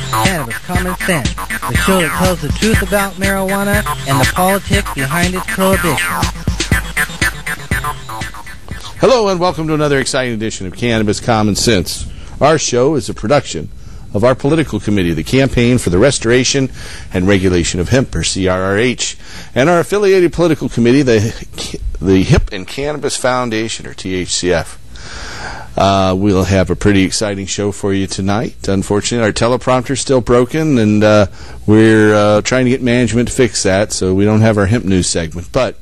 Cannabis Common Sense, the show that tells the truth about marijuana and the politics behind its prohibition. Hello and welcome to another exciting edition of Cannabis Common Sense. Our show is a production of our political committee, the Campaign for the Restoration and Regulation of Hemp, or CRRH, and our affiliated political committee, the Hemp and Cannabis Foundation, or THCF. We'll have a pretty exciting show for you tonight. Unfortunately, our teleprompter's still broken, and we're trying to get management to fix that, so we don't have our hemp news segment. But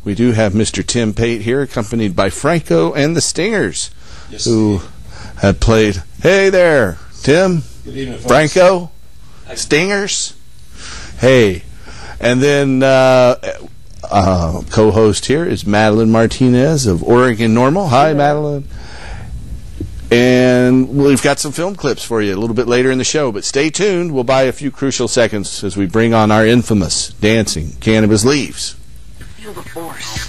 we do have Mr. Tim Pate here, accompanied by Franco and the Stingers, yes, who have played. Hey there, Tim. Good evening, folks. Franco, Stingers. Hey. And then co-host here is Madeline Martinez of Oregon Normal. Hi, Madeline. And we've got some film clips for you a little bit later in the show, but stay tuned. We'll buy a few crucial seconds as we bring on our infamous dancing cannabis leaves. Feel the force.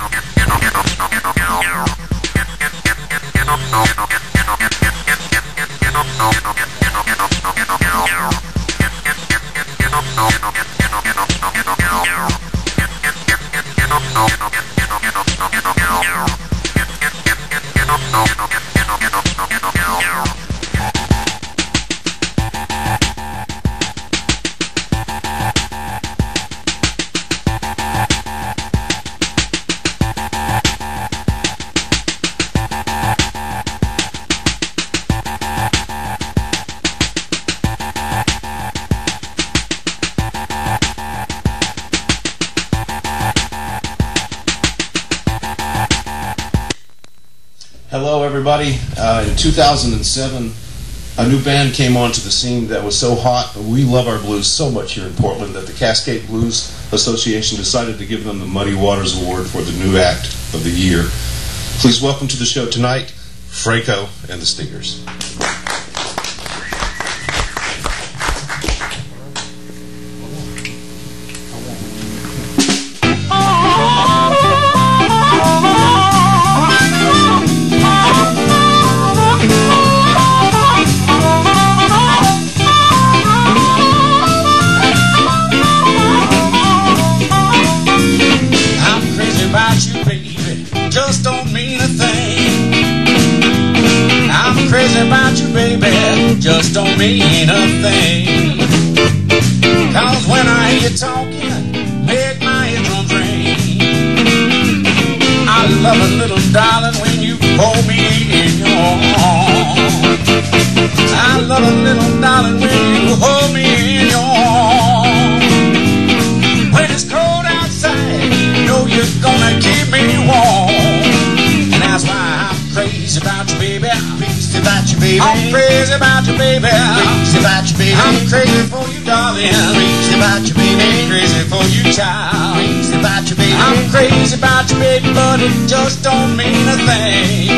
Hello, everybody. In 2007, a new band came onto the scene that was so hot. We love our blues so much here in Portland that the Cascade Blues Association decided to give them the Muddy Waters Award for the new act of the year. Please welcome to the show tonight, Franco and the Stingers. Just don't mean a thing. Cause when I hear you talking, make my eardrums ring. I love a little darling when you hold me in your arms. I love a little darling when you hold me in your arms. When it's cold outside, you know you're gonna keep me warm. And that's why I'm crazy about you, baby. Crazy about you, baby. I'm crazy about you, baby. Crazy about you, baby. I'm crazy for you, darling. Crazy about you, baby. Crazy for you, child. Crazy about you, baby. I'm crazy about you, baby, but it just don't mean a thing.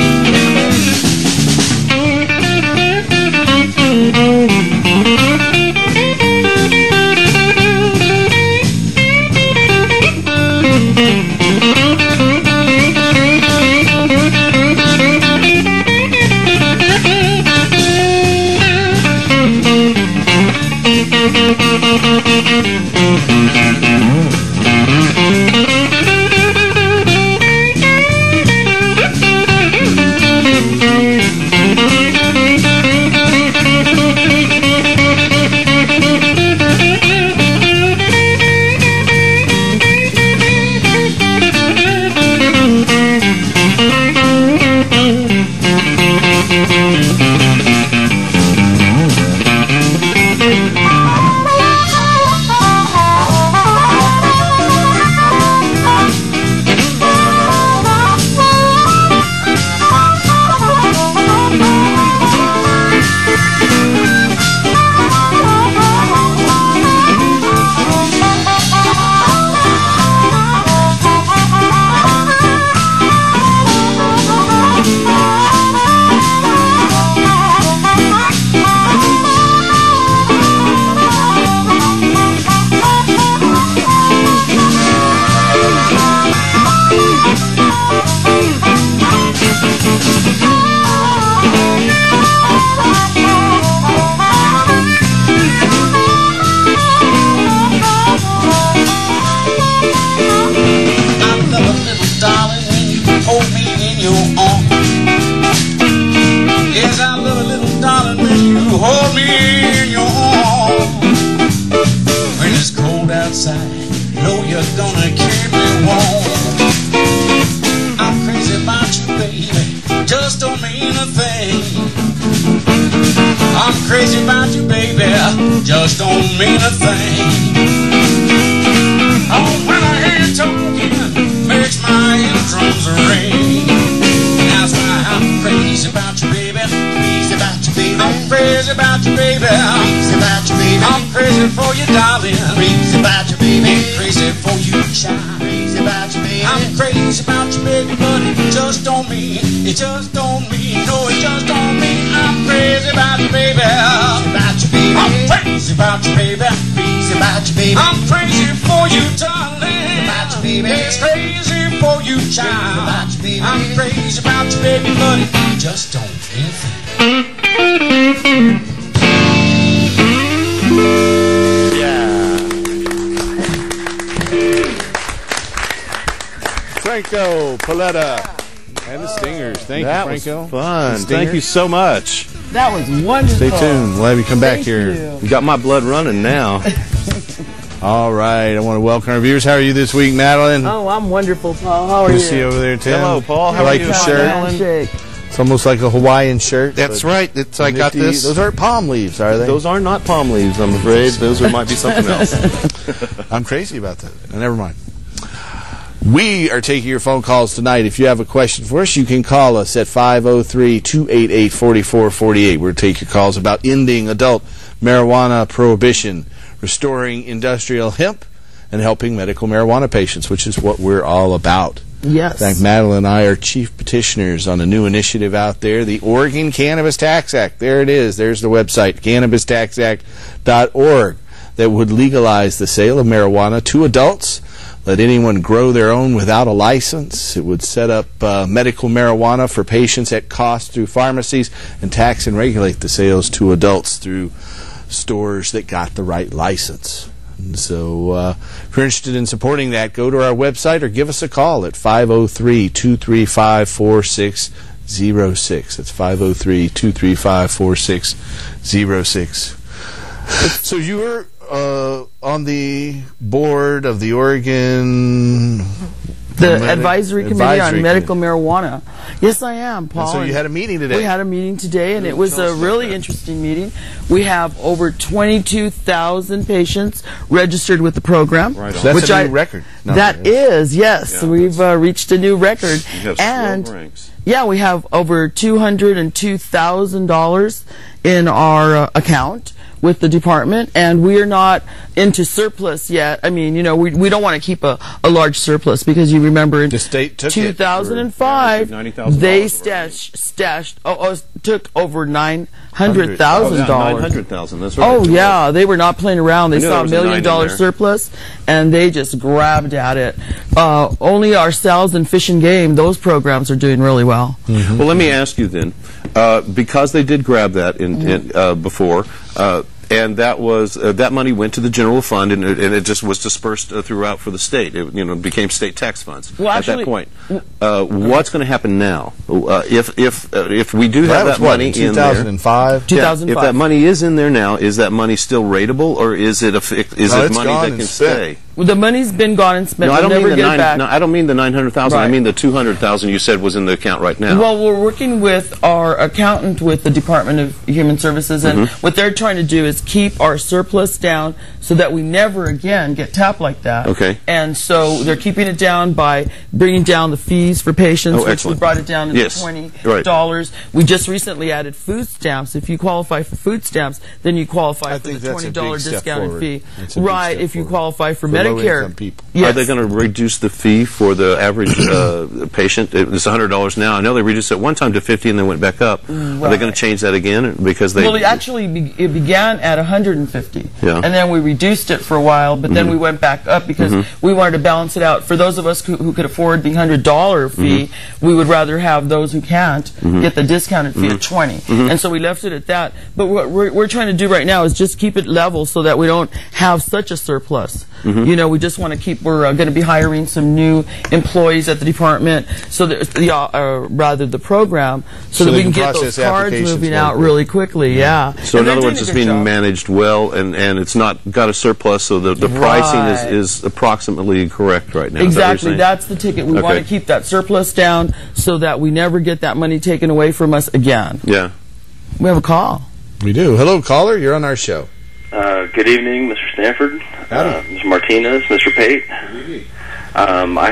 hold me in your arms. When it's cold outside, know you're gonna keep me warm. I'm crazy about you, baby, just don't mean a thing. I'm crazy about you, baby, just don't mean a thing. Oh, when I hear you talking, makes my eardrums ring. That's why I'm crazy about you, baby. Crazy about you, baby. I'm crazy about you, baby. Crazy about you, baby. I'm crazy for you, darling. Crazy about you, baby. Crazy for you, child. Crazy about you, baby. I'm crazy about you, baby, but it just don't mean, it just don't mean, no, it just don't mean I'm crazy about you, baby. Crazy about you, baby. I'm crazy about you, baby. Crazy about you, baby. I'm crazy for you, darling. Crazy about you, baby. It's crazy for you, child. Crazy about you, baby. I'm crazy about you, baby, but it just don't mean a thing. Franco, Paletta, and the Stingers. Thank you, Franco. That was fun. Thank you so much. That was wonderful. Stay tuned. We'll have you come back here. You got my blood running now. All right. I want to welcome our viewers. How are you this week, Madeline? Oh, I'm wonderful, Paul. How are you? Good to see you over there, Tim. Hello, Paul. How I are like you? your shirt. It's almost like a Hawaiian shirt. That's right. I got this. Those aren't palm leaves, are they? Those are not palm leaves, I'm afraid. Those might be something else. I'm crazy about that. Never mind. We are taking your phone calls tonight. If you have a question for us, you can call us at 503-288-4448. We'll take your calls about ending adult marijuana prohibition, restoring industrial hemp, and helping medical marijuana patients, which is what we're all about. Yes. In fact, Madeline and I are chief petitioners on a new initiative out there, the Oregon Cannabis Tax Act. There it is. There's the website, cannabistaxact.org, that would legalize the sale of marijuana to adults, let anyone grow their own without a license. It would set up medical marijuana for patients at cost through pharmacies, and tax and regulate the sales to adults through stores that got the right license. And so if you're interested in supporting that, go to our website or give us a call at 503-235-4606. That's 503-235-4606. So you were on the board of the Oregon... The advisory committee on medical marijuana. Yes, I am, Paul. And so you had a meeting today. We had a meeting today, and it was a really interesting meeting. We have over 22,000 patients registered with the program. Right on. So that's a new record. That is, yes. Yeah, we've reached a new record. And ranks. Yeah, we have over $202,000 in our account with the department, and we are not into surplus yet. I mean, you know, we don't want to keep a large surplus, because you remember in the state took 2005 they took over $900,000. $900,000. That's right. Oh yeah, they were not playing around. They saw $1 million surplus, and they just grabbed at it. Only ourselves and Fish and Game, those programs are doing really well. Mm-hmm. Well, let me ask you then, because they did grab that before. And that was that money went to the general fund, and it just was dispersed throughout for the state. It became state tax funds at that point. What's going to happen now? If we do have that money in 2005? 2005. If that money is in there now, is that money still rateable, or is it money that can stay? Well, the money's been gone and spent. No, I don't never mean get it back. No, I don't mean the 900,000. Right. I mean the 200,000 you said was in the account right now. Well, we're working with our accountant with the Department of Human Services, and what they're trying to do is keep our surplus down so that we never again get tapped like that. Okay. And so they're keeping it down by bringing down the fees for patients, which we brought it down to $20. We just recently added food stamps. If you qualify for food stamps, then you qualify for the $20 discounted fee. Right, if you qualify for Medicare. Yes. Are they going to reduce the fee for the average patient? It's $100 now. I know they reduced it one time to $50 and then went back up. Right. Are they going to change that again? Because they... Well, it began at $150, and then we reduced it for a while, but then we went back up because we wanted to balance it out. For those of us who could afford the $100 fee, we would rather have those who can't get the discounted fee at $20, and so we left it at that. But what we're trying to do right now is just keep it level so that we don't have such a surplus. You know, we just want to keep. We're going to be hiring some new employees at the department, so that the program, so that we can get those cards moving out really quickly. Yeah. So in other words, it's being managed well, and it's not got a surplus, so the pricing is approximately correct right now. Exactly. That's the ticket. We want to keep that surplus down so that we never get that money taken away from us again. Yeah. We have a call. We do. Hello, caller. You're on our show. Good evening, Mr. Stanford, Mr. Martinez, Mr. Pate. I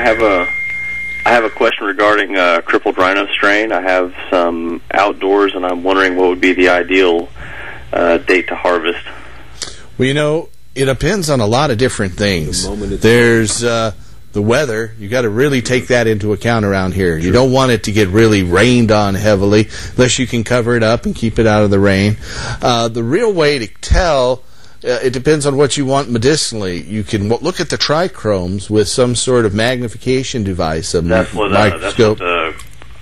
have a question regarding crippled rhino strain. I have some outdoors, and I'm wondering what would be the ideal date to harvest. Well, you know, it depends on a lot of different things. There's the weather. You got to really take that into account around here. You don't want it to get really rained on heavily, unless you can cover it up and keep it out of the rain. The real way to tell, it depends on what you want medicinally. You can look at the trichromes with some sort of magnification device, a microscope. That's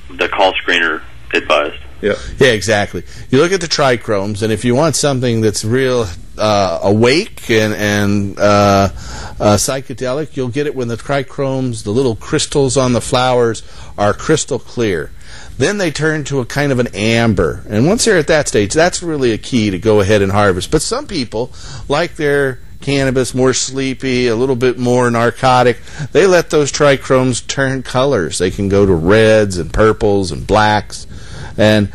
what the call screener advised. Yeah, exactly. You look at the trichromes, and if you want something that's real awake and psychedelic, you'll get it when the trichromes, the little crystals on the flowers, are crystal clear. Then they turn to a kind of an amber. And once they're at that stage, that's really a key to go ahead and harvest. But some people like their cannabis more sleepy, a little bit more narcotic. They let those trichromes turn colors. They can go to reds and purples and blacks. And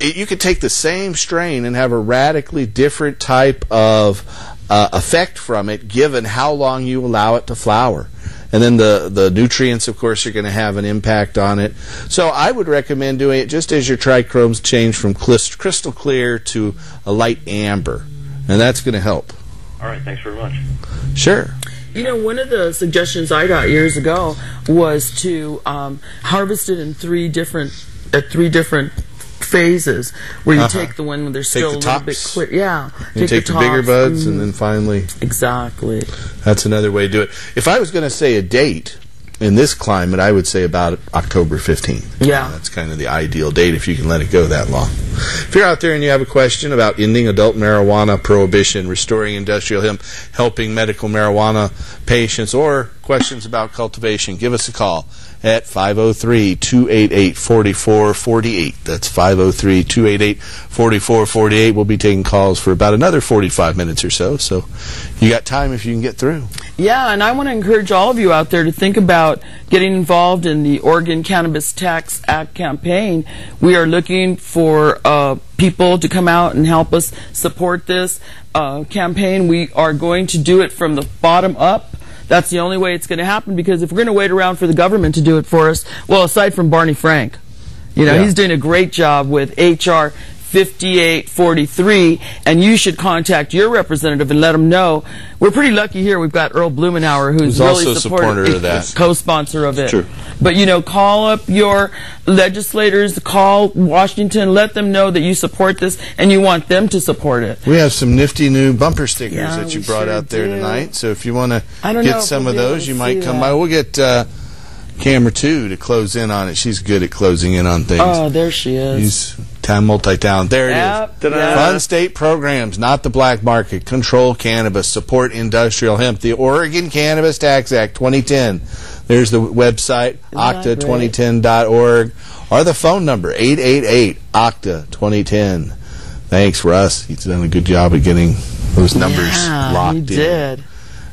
you could take the same strain and have a radically different type of effect from it, given how long you allow it to flower. And then the nutrients, of course, are going to have an impact on it. So I would recommend doing it just as your trichromes change from crystal clear to a light amber. And that's going to help. All right, thanks very much. Sure. You know, one of the suggestions I got years ago was to harvest it in three different phases, where you take the one when they're still a little bit clear. Yeah. You take the bigger buds and then finally... Exactly. That's another way to do it. If I was going to say a date in this climate, I would say about October 15th. Yeah. That's kind of the ideal date if you can let it go that long. If you're out there and you have a question about ending adult marijuana prohibition, restoring industrial hemp, helping medical marijuana patients, or questions about cultivation, give us a call at 503-288-4448. That's 503-288-4448. We'll be taking calls for about another 45 minutes or so, so you got time if you can get through. Yeah, and I want to encourage all of you out there to think about getting involved in the Oregon Cannabis Tax Act campaign. We are looking for people to come out and help us support this campaign. We are going to do it from the bottom up. That's the only way it's going to happen, because if we're going to wait around for the government to do it for us, well, aside from Barney Frank, you know, he's doing a great job with H.R. 5843, and you should contact your representative and let them know. We're pretty lucky here. We've got Earl Blumenauer, who's really also supporter of that, co-sponsor of it. True. But you know, call up your legislators, call Washington, let them know that you support this and you want them to support it. We have some nifty new bumper stickers that you brought out there tonight. So if you want to get some of those, you might come by. We'll get Camera 2 to close in on it. She's good at closing in on things. Oh, there she is. She's multi-talent. There it is. Fund state programs, not the black market. Control cannabis. Support industrial hemp. The Oregon Cannabis Tax Act 2010. There's the website, octa2010.org, or the phone number, 888-OCTA-2010. Thanks, Russ. He's done a good job of getting those numbers locked in. He did.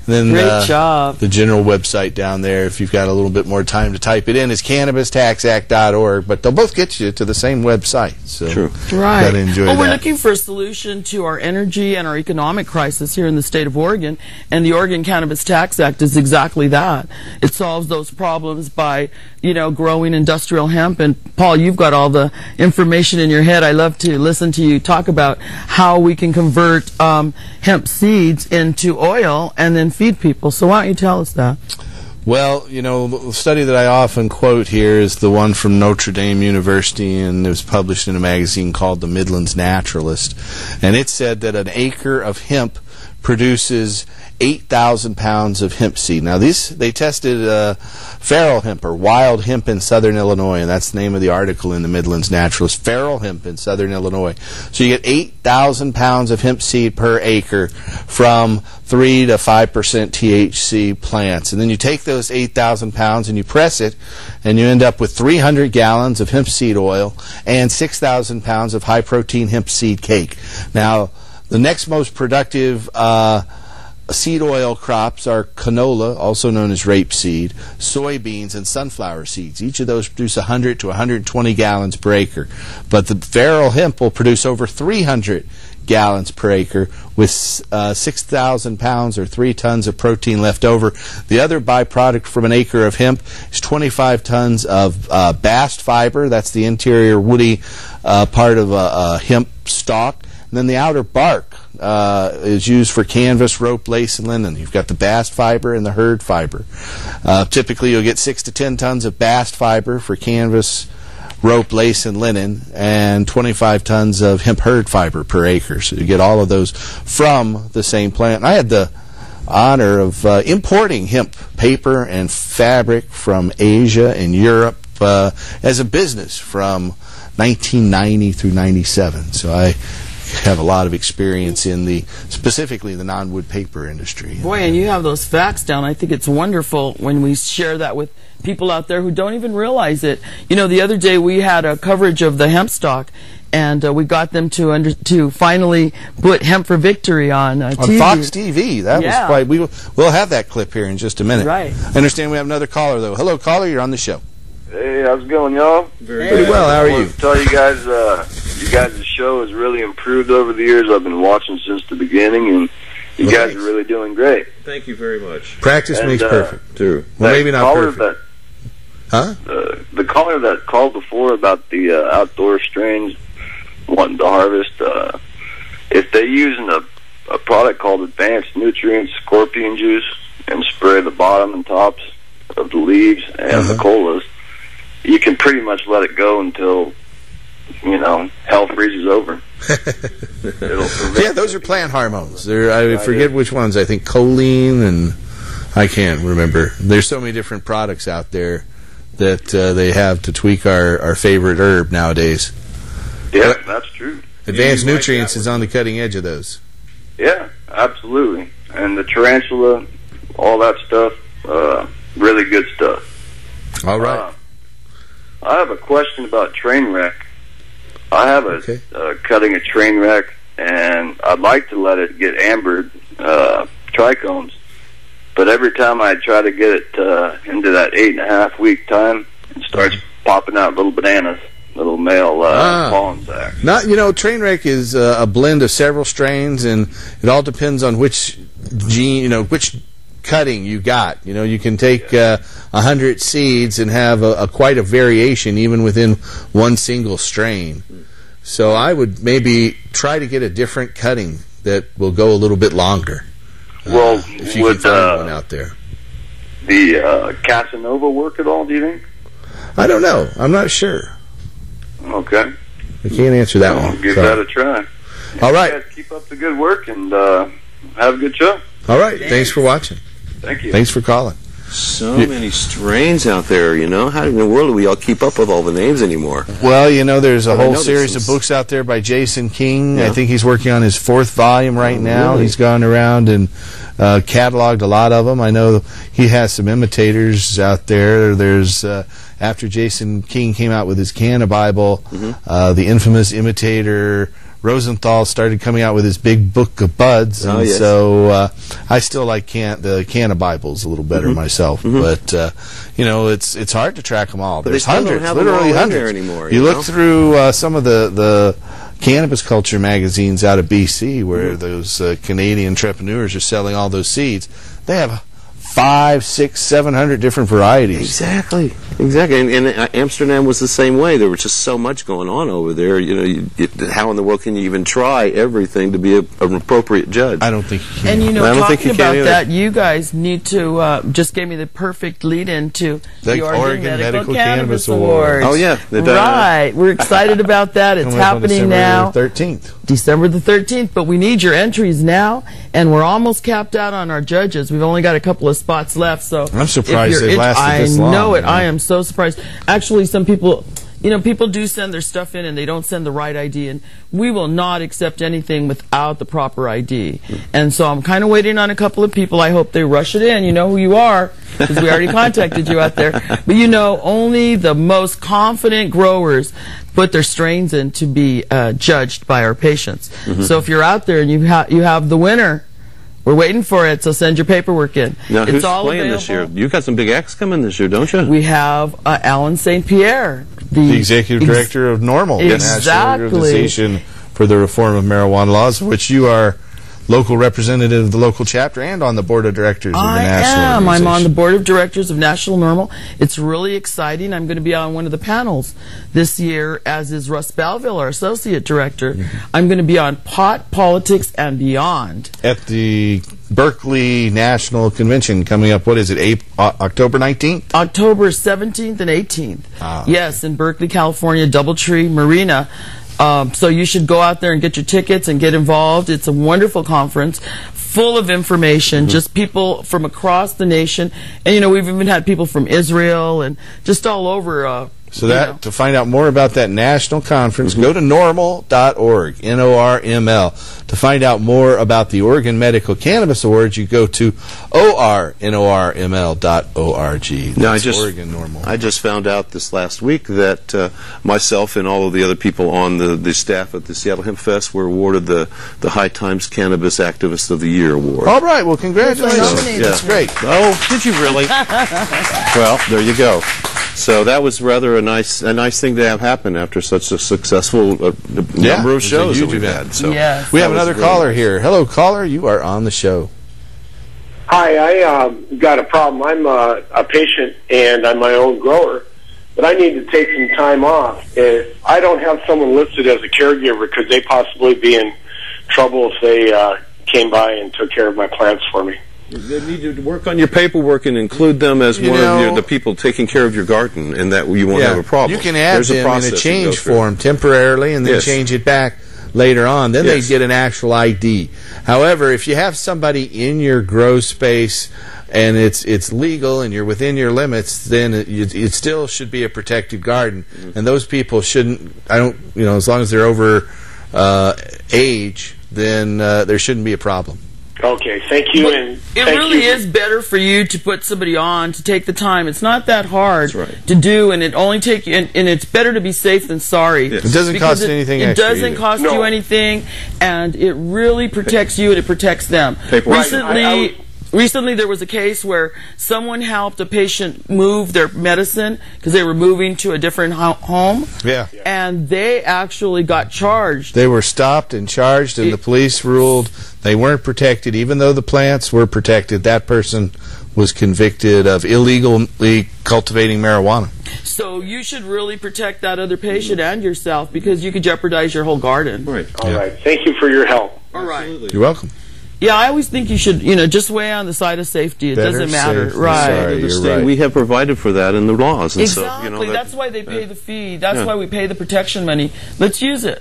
Then great job. The general website down there, if you've got a little bit more time to type it in, is cannabistaxact.org. But they'll both get you to the same website. So True. Right. Gotta enjoy that. We're looking for a solution to our energy and our economic crisis here in the state of Oregon, and the Oregon Cannabis Tax Act is exactly that. It solves those problems by, you know, growing industrial hemp. And Paul, you've got all the information in your head. I love to listen to you talk about how we can convert hemp seeds into oil and then feed people. So why don't you tell us that? Well, you know, the study that I often quote here is the one from Notre Dame University, and it was published in a magazine called The Midlands Naturalist. And it said that an acre of hemp produces 8,000 pounds of hemp seed. Now, they tested feral hemp or wild hemp in southern Illinois, and that's the name of the article in the Midlands Naturalist, feral hemp in southern Illinois. So you get 8,000 pounds of hemp seed per acre from 3 to 5% THC plants. And then you take those 8,000 pounds and you press it, and you end up with 300 gallons of hemp seed oil and 6,000 pounds of high-protein hemp seed cake. Now, the next most productive seed oil crops are canola, also known as rapeseed, soybeans, and sunflower seeds. Each of those produce 100 to 120 gallons per acre. But the feral hemp will produce over 300 gallons per acre with 6,000 pounds or 3 tons of protein left over. The other byproduct from an acre of hemp is 25 tons of bast fiber. That's the interior woody part of a hemp stalk. And then the outer bark is used for canvas, rope, lace, and linen. You've got the bast fiber and the hurd fiber. Typically, you'll get 6 to 10 tons of bast fiber for canvas, rope, lace, and linen, and 25 tons of hemp hurd fiber per acre. So you get all of those from the same plant. And I had the honor of importing hemp paper and fabric from Asia and Europe as a business from 1990 through 97. So I have a lot of experience in specifically the non-wood paper industry. Boy, and you have those facts down. I think it's wonderful when we share that with people out there who don't even realize it. You know, the other day we had a coverage of the Hempstalk, and we got them to finally put Hemp for Victory on TV. On Fox TV. That was quite. We'll have that clip here in just a minute. Right. I understand we have another caller, though. Hello, caller. You're on the show. Hey, how's it going, y'all? Pretty well. How are you? I want to tell you guys, you guys' show has really improved over the years. I've been watching since the beginning, and you guys are really doing great. Thank you very much. Practice makes perfect, too. Well, maybe not perfect. The caller that called before about the outdoor strains wanting to harvest, if they use a product called Advanced Nutrients Scorpion Juice and spray the bottom and tops of the leaves and the colas, you can pretty much let it go until, hell freezes over. Yeah, those are plant hormones. I forget which ones. I think choline, and I can't remember. There's so many different products out there that they have to tweak our favorite herb nowadays. Yeah, that's true. Advanced Nutrients is on the cutting edge of those. Yeah, absolutely. And the tarantula, all that stuff, really good stuff. All right. I have a question about train wreck. I have cutting a train wreck, and I'd like to let it get ambered trichomes. But every time I try to get it into that 8.5 week time, it starts popping out little bananas, little male pollen sacs. Train wreck is a blend of several strains, and it all depends on which gene, which cutting you got. You can take 100 seeds and have quite a variation even within one single strain. So I would maybe try to get a different cutting that will go a little bit longer. Well, if you can find one out there. The Casanova work at all, do you think? I don't know. I'm not sure. Okay. I can't answer that one. I'll give that a try. All right. You guys keep up the good work, and have a good show. All right. Thanks for watching. Thank you. Thanks for calling. So many strains out there, How in the world do we all keep up with all the names anymore? Well, there's a whole series of books out there by Jason King. Yeah. I think he's working on his 4th volume right now. Really? He's gone around and cataloged a lot of them. I know he has some imitators out there. There's after Jason King came out with his Canna Bible, the infamous imitator Rosenthal started coming out with his big book of buds, and so I still like the Canna Bibles a little better myself. But it's hard to track them all. But there's hundreds, literally hundreds anymore. You look through some of the cannabis culture magazines out of BC, where those Canadian entrepreneurs are selling all those seeds. They have 500, 600, 700 different varieties. Exactly. Exactly, and Amsterdam was the same way. There was just so much going on over there. How in the world can you even try everything to be an appropriate judge? I don't think you can. And talking about either. that, you guys need to just gave me the perfect lead-in to the Oregon Medical Cannabis Awards. Oh yeah, right. We're excited about that. It's happening now. December the 13th. December the 13th. But we need your entries now, and we're almost capped out on our judges. We've only got a couple of spots left. So I'm surprised they lasted this long. I know it. I am so surprised. Actually, some people, people do send their stuff in and they don't send the right ID, and we will not accept anything without the proper ID. And so I'm kind of waiting on a couple of people. I hope they rush it in. You know who you are, because we already contacted you out there. But only the most confident growers put their strains in to be judged by our patients. So if you're out there and you have the winner, we're waiting for it, so send your paperwork in. Now, who's playing this year? You got some big acts coming this year, don't you? We have Alan St. Pierre, the executive director of NORML, the National Organization for the Reform of Marijuana Laws, which you are local representative of the local chapter and on the board of directors of the national organization. I'm on the board of directors of National NORML. It's really exciting. I'm going to be on one of the panels this year, as is Russ Balville, our associate director. I'm going to be on pot, politics, and beyond. At the Berkeley National Convention coming up, what is it, October 19th? October 17th and 18th. Yes, in Berkeley, California, Doubletree Marina. So you should go out there and get your tickets and get involved. It's a wonderful conference, full of information, just people from across the nation. And, we've even had people from Israel and just all over. To find out more about that national conference, go to norml.org, N-O-R-M-L. To find out more about the Oregon Medical Cannabis Awards, you go to ornorml.org. Now, Oregon NORML. I just found out this last week that myself and all of the other people on the staff at the Seattle Hemp Fest were awarded the High Times Cannabis Activist of the Year award. All right, well, congratulations. That's great. Oh, did you really? Well, there you go. So that was rather a nice thing to have happen after such a successful number of shows that we've had. So we have another caller here. Hello, caller. You are on the show. Hi, I got a problem. I'm a patient and I'm my own grower, but I need to take some time off. If I don't have someone listed as a caregiver, could they possibly be in trouble if they came by and took care of my plants for me? You need to work on your paperwork and include them as one of the people taking care of your garden, and that you won't have a problem. You can add them in a change form temporarily and then change it back later on. Then they get an actual ID. However, if you have somebody in your grow space and it's legal and you're within your limits, then it still should be a protected garden. And those people shouldn't, as long as they're over age, then there shouldn't be a problem. Okay, thank you. And it really is better for you to put somebody on, to take the time. It's not that hard to do, and it only take you. And it's better to be safe than sorry. Yes. It doesn't cost anything extra. It doesn't cost you anything, and it really protects you and it protects them. Recently, there was a case where someone helped a patient move their medicine because they were moving to a different home. And they actually got charged. They were stopped and charged, and the police ruled they weren't protected. Even though the plants were protected, that person was convicted of illegally cultivating marijuana. So you should really protect that other patient and yourself, because you could jeopardize your whole garden. All right. Thank you for your help. All right. You're welcome. Yeah, I always think you should, just weigh on the side of safety. It doesn't matter. Right. We have provided for that in the laws. And exactly. So, that's why they pay the fee. That's why we pay the protection money. Let's use it,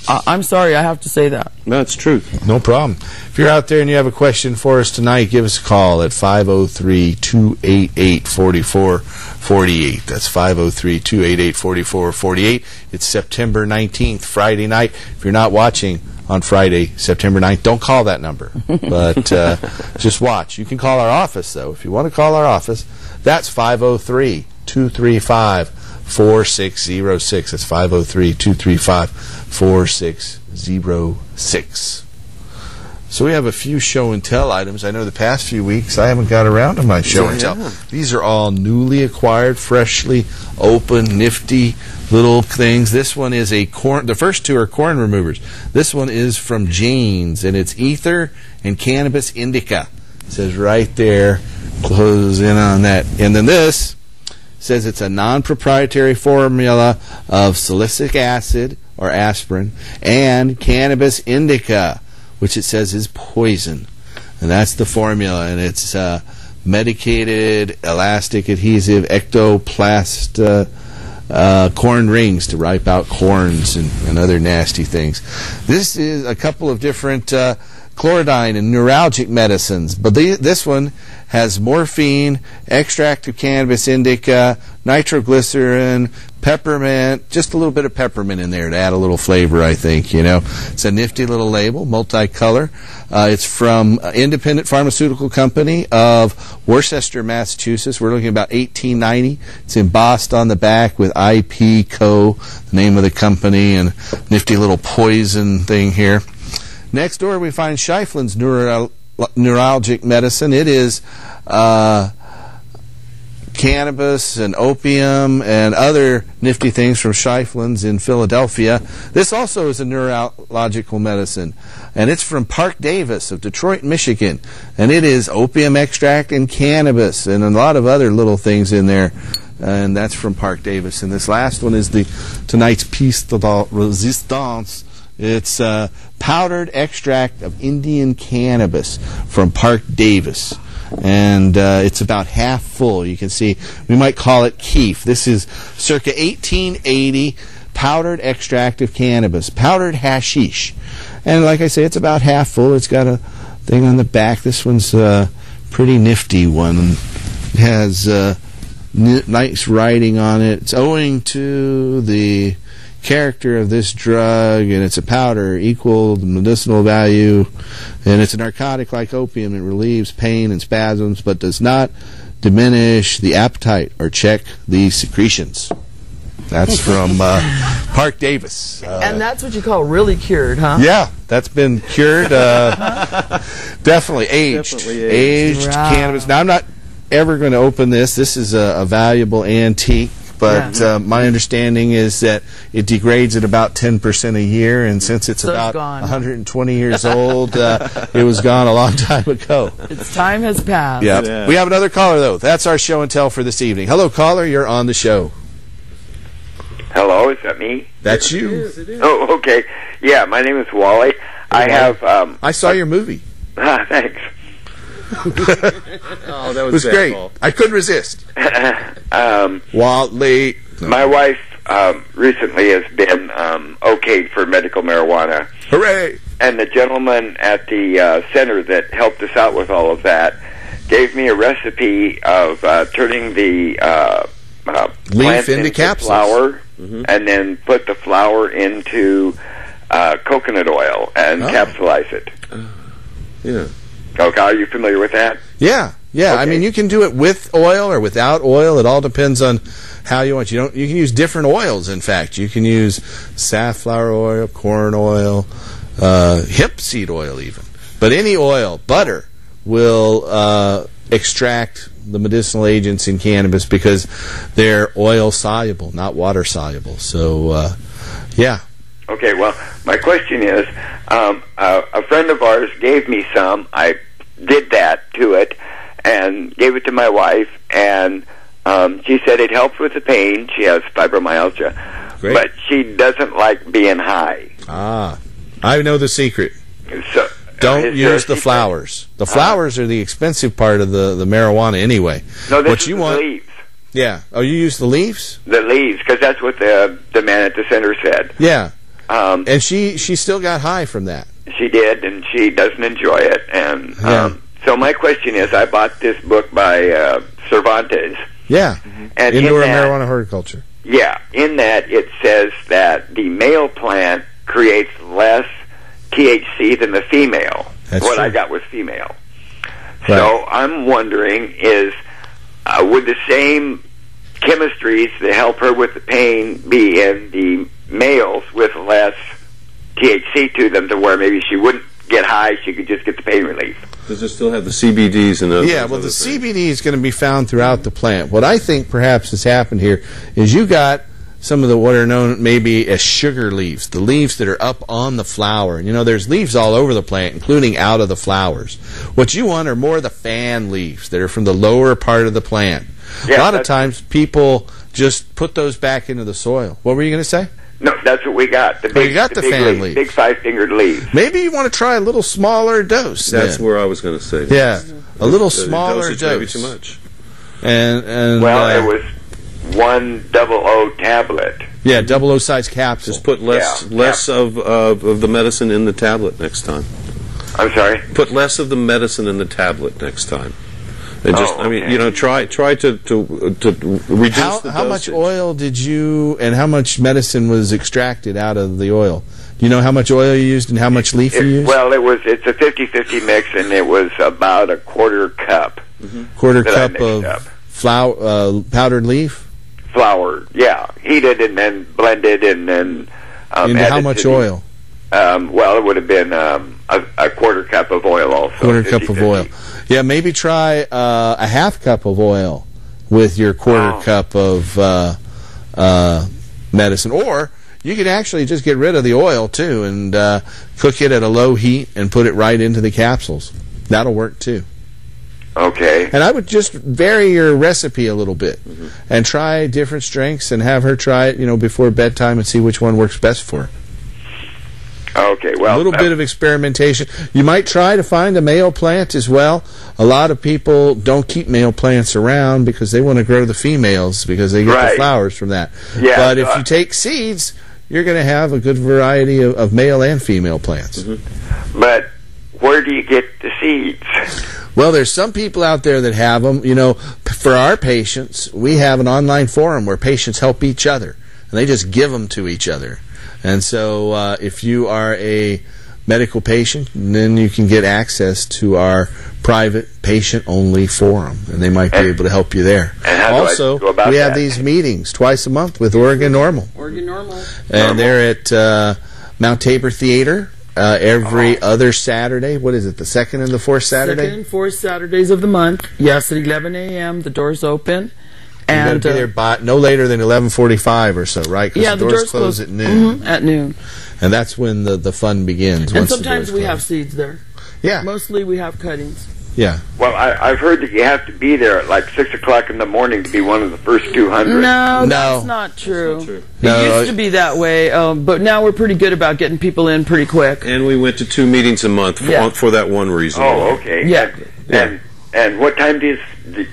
I'm sorry, I have to say that. That's true. No problem. If you're out there and you have a question for us tonight, give us a call at 503-288-4448. That's 503-288-4448. It's September 19th, Friday night. If you're not watching on Friday, September 9th, don't call that number. But just watch. You can call our office, though. If you want to call our office, that's 503-235-4606. That's 503-235-4606. So we have a few show and tell items. I know the past few weeks I haven't got around to my show and tell. These are all newly acquired, freshly open, nifty little things. This one is a corn. The first two are corn removers. This one is from Jane's, and it's ether and cannabis indica. It says right there. Close in on that. And then this says it's a non-proprietary formula of salicylic acid, or aspirin, and cannabis indica, which it says is poison. And that's the formula, and it's medicated, elastic, adhesive, ectoplast corn rings to ripe out corns and other nasty things. This is a couple of different chlorodyne and neuralgic medicines, but this one has morphine, extract of cannabis indica, nitroglycerin, peppermint, just a little bit of peppermint in there to add a little flavor, I think. It's a nifty little label, multicolor. It's from Independent Pharmaceutical Company of Worcester, Massachusetts. We're looking at about 1890. It's embossed on the back with IP Co., the name of the company, and nifty little poison thing here. Next door we find Shiflin's neuralgic medicine. It is cannabis and opium and other nifty things from Shiflin's in Philadelphia. This also is a neurological medicine, and it's from Park Davis of Detroit, Michigan, and it is opium extract and cannabis and a lot of other little things in there, and that's from Park Davis. And this last one is tonight's piece de resistance. It's powdered extract of Indian cannabis from Park Davis. And it's about half full. You can see, we might call it keef. This is circa 1880 powdered extract of cannabis, powdered hashish. And like I say, it's about half full. It's got a thing on the back. This one's a pretty nifty one. It has nice writing on it. It's owing to the character of this drug, and it's a powder equal the medicinal value, and it's a narcotic like opium. It relieves pain and spasms but does not diminish the appetite or check the secretions. That's from Park Davis. And that's what you call really cured, huh? Yeah, that's been cured. Definitely aged. Aged cannabis. Now, I'm not ever going to open this. This is a valuable antique. But my understanding is that it degrades at about 10% a year, and since it's about 120 years old, it was gone a long time ago. Its time has passed. Yeah. We have another caller, though. That's our show and tell for this evening. Hello, caller. You're on the show. Hello, is that me? That's you. Yes, it is. Oh, okay. Yeah, my name is Wally. I saw your movie. Thanks. Oh, that was great. I couldn't resist. Wally. My wife recently has been okayed for medical marijuana. Hooray! And the gentleman at the center that helped us out with all of that gave me a recipe of turning the leaf into capsules. Flour, and then put the flour into coconut oil and capsulize it. Yeah. Okay, are you familiar with that? Yeah. Okay. I mean, you can do it with oil or without oil. It all depends on how you want. You can use different oils. In fact, you can use safflower oil, corn oil, hemp seed oil, even. But any oil, butter, will extract the medicinal agents in cannabis because they're oil soluble, not water soluble. So, yeah. Okay. Well, my question is, a friend of ours gave me some. I did that to it and gave it to my wife, and she said it helps with the pain. She has fibromyalgia. Great. But she doesn't like being high. I know the secret. So, don't use the flowers. The flowers are the expensive part of the marijuana anyway. No, this what is you the want, leaves. Yeah. Oh, you use the leaves? The leaves, because that's what the man at the center said. Yeah. And she still got high from that. She did, and she doesn't enjoy it. And so my question is, I bought this book by Cervantes. Yeah, and Indoor Marijuana Horticulture. Yeah, in that it says that the male plant creates less THC than the female. That's what true. I got was female. Right. So I'm wondering, would the same chemistries that help her with the pain be in the males with less THC to them, to where maybe she wouldn't get high, she could just get the pain relief? Does it still have the CBDs and those? Yeah, well, the CBD is going to be found throughout the plant. What I think perhaps has happened here is you got some of what are known maybe as sugar leaves, the leaves that are up on the flower. You know, there's leaves all over the plant, including out of the flowers. What you want are more the fan leaves that are from the lower part of the plant. a lot of times people just put those back into the soil. What were you going to say? No, that's what we got. The big, you got the fan leaf. Big 5-fingered leaf. Maybe you want to try a little smaller dose. That's where I was going to say. Yeah, a little smaller dose. Maybe too much. And well, it was 100 tablet. Yeah, 00 size capsule. Just put less of the medicine in the tablet next time. I'm sorry? Put less of the medicine in the tablet next time. And just, I mean, you know, try to reduce the dosage. How much oil did you, and how much medicine was extracted out of the oil? Do you know how much oil you used and how much leaf you used? Well, it's a 50-50 mix, and it was about a quarter cup. Quarter cup of flour, powdered leaf? Flour, yeah. Heated and then blended and then... and how much oil? Well, it would have been a quarter cup of oil also. Quarter cup of oil. Yeah, maybe try a half cup of oil with your quarter cup of medicine. Or you can actually just get rid of the oil, too, and cook it at a low heat and put it right into the capsules. That'll work, too. Okay. And I would just vary your recipe a little bit and try different strengths and have her try it, you know, before bedtime and see which one works best for her. Okay, well... A little bit of experimentation. You might try to find a male plant as well. A lot of people don't keep male plants around because they want to grow the females because they get the flowers from that. Yeah, but if you take seeds, you're going to have a good variety of male and female plants. But where do you get the seeds? Well, there's some people out there that have them. You know, for our patients, we have an online forum where patients help each other, and they just give them to each other. And so if you are a medical patient, then you can get access to our private patient-only forum, and they might be able to help you there. And how also, do I go about we have that? these meetings twice a month with Oregon Normal. Oregon Normal. And they're at Mount Tabor Theater every other Saturday. What is it, the second and the fourth Saturday? Second and fourth Saturdays of the month. Yes, at 11 a.m. The doors open. And you got to be there by no later than 11:45 or so, right? Because the doors close at noon. At noon. And that's when the fun begins. And sometimes we have seeds there. Yeah. Mostly we have cuttings. Yeah. Well, I've heard that you have to be there at like 6 o'clock in the morning to be one of the first 200. No, that's not true. That's not true. It used to be that way, but now we're pretty good about getting people in pretty quick. And we went to 2 meetings a month for that one reason. Oh, okay. Yeah. And what time do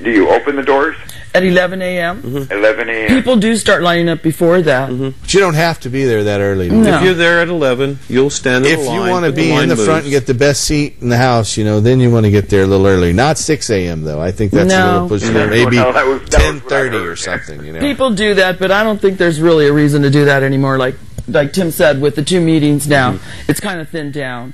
you open the doors? At 11 a.m. 11 a.m. People do start lining up before that. But you don't have to be there that early. No. If you're there at 11, you'll stand in the line. If you want to be in the front and get the best seat in the house, you know, then you want to get there a little early. Not 6 a.m. though. I think that's a little pushing it. Maybe 10:30 or something. You know. People do that, but I don't think there's really a reason to do that anymore. Like Tim said, with the 2 meetings now, it's kind of thinned down.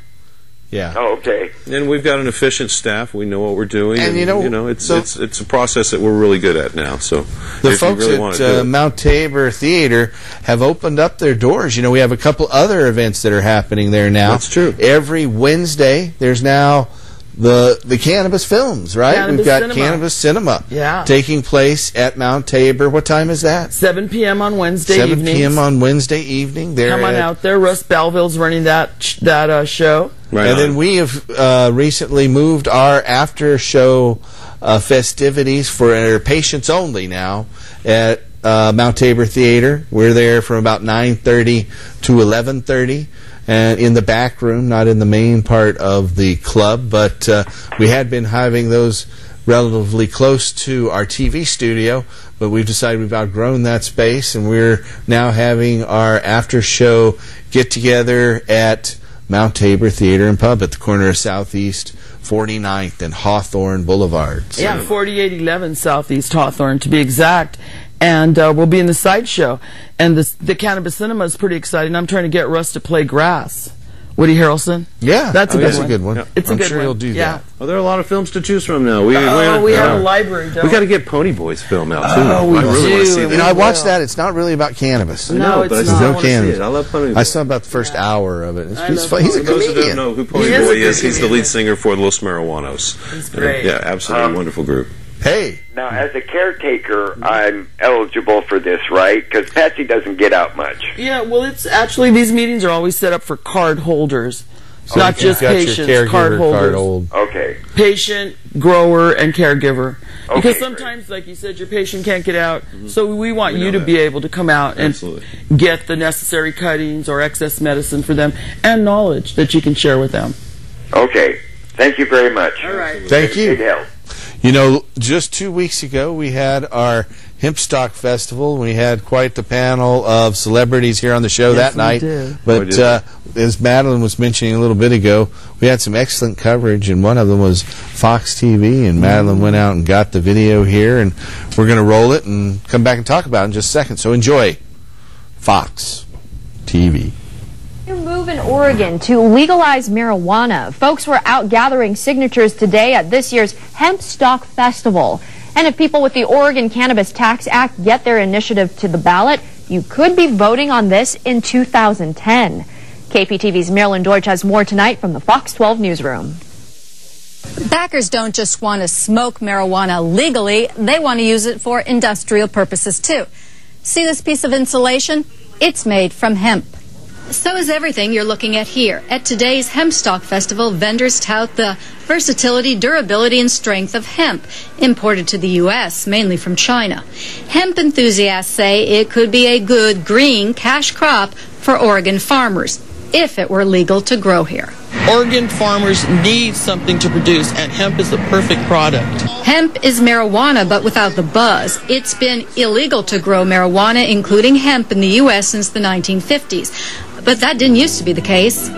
Yeah. Oh, okay. And we've got an efficient staff. We know what we're doing. And you know, it's a process that we're really good at now. So the folks at Mount Tabor Theater have opened up their doors. You know, we have a couple other events that are happening there now. That's true. Every Wednesday, there's now the Cannabis Films, right? We've got Cannabis Cinema taking place at Mount Tabor. What time is that? 7 p.m. on Wednesday evening. 7 p.m. on Wednesday evening. Come on out there. Russ Belleville's running that show. Right and then we have recently moved our after-show festivities for our patients only now at Mount Tabor Theater. We're there from about 9:30 to 11:30. And in the back room, not in the main part of the club, but we had been having those relatively close to our TV studio, but we've decided we've outgrown that space, and we're now having our after-show get-together at Mount Tabor Theater and Pub at the corner of Southeast 49th and Hawthorne Boulevard. So. Yeah, 4811 Southeast Hawthorne, to be exact. And we'll be in the sideshow. And the Cannabis Cinema is pretty exciting. I'm trying to get Russ to play grass. Woody Harrelson? Yeah. That's a good one. Yeah. It's a good one. I'm sure he'll do that. Well, there are a lot of films to choose from now. We have a library, don't we? got to get Pony Boy's film out, too. Oh, we really want to see that. You know, I watched that. It's not really about cannabis. No, it's not. No cannabis. I love Pony Boy. I saw about the first hour of it. He's a comedian. comedian. Those who don't know who Pony Boy is, he's the lead singer for the Los Marijuanos. He's great. Yeah, absolutely wonderful group. Hey. Now, as a caretaker, I'm eligible for this, right? Because Patsy doesn't get out much. Yeah, well, it's actually, these meetings are always set up for card holders. So not just patients, card holders. Okay. Patient, grower, and caregiver. Because sometimes, like you said, your patient can't get out, so we want you to be able to come out and get the necessary cuttings or excess medicine for them and knowledge that you can share with them. Okay. Thank you very much. All right. Thank you. Big help. You know, just 2 weeks ago, we had our Hempstalk Festival. We had quite the panel of celebrities here on the show that night. But as Madeline was mentioning a little bit ago, we had some excellent coverage, and one of them was Fox TV, and Madeline went out and got the video here, and we're going to roll it and come back and talk about it in just a second. So enjoy Fox TV. Move in Oregon to legalize marijuana. Folks were out gathering signatures today at this year's Hempstalk Festival. And if people with the Oregon Cannabis Tax Act get their initiative to the ballot, you could be voting on this in 2010. KPTV's Marilyn Deutsch has more tonight from the Fox 12 newsroom. Backers don't just want to smoke marijuana legally, they want to use it for industrial purposes too. See this piece of insulation? It's made from hemp. So is everything you're looking at here. At today's Hempstalk Festival, vendors tout the versatility, durability, and strength of hemp, imported to the U.S., mainly from China. Hemp enthusiasts say it could be a good, green, cash crop for Oregon farmers, if it were legal to grow here. Oregon farmers need something to produce, and hemp is the perfect product. Hemp is marijuana, but without the buzz. It's been illegal to grow marijuana, including hemp, in the U.S. since the 1950s. But that didn't used to be the case. Look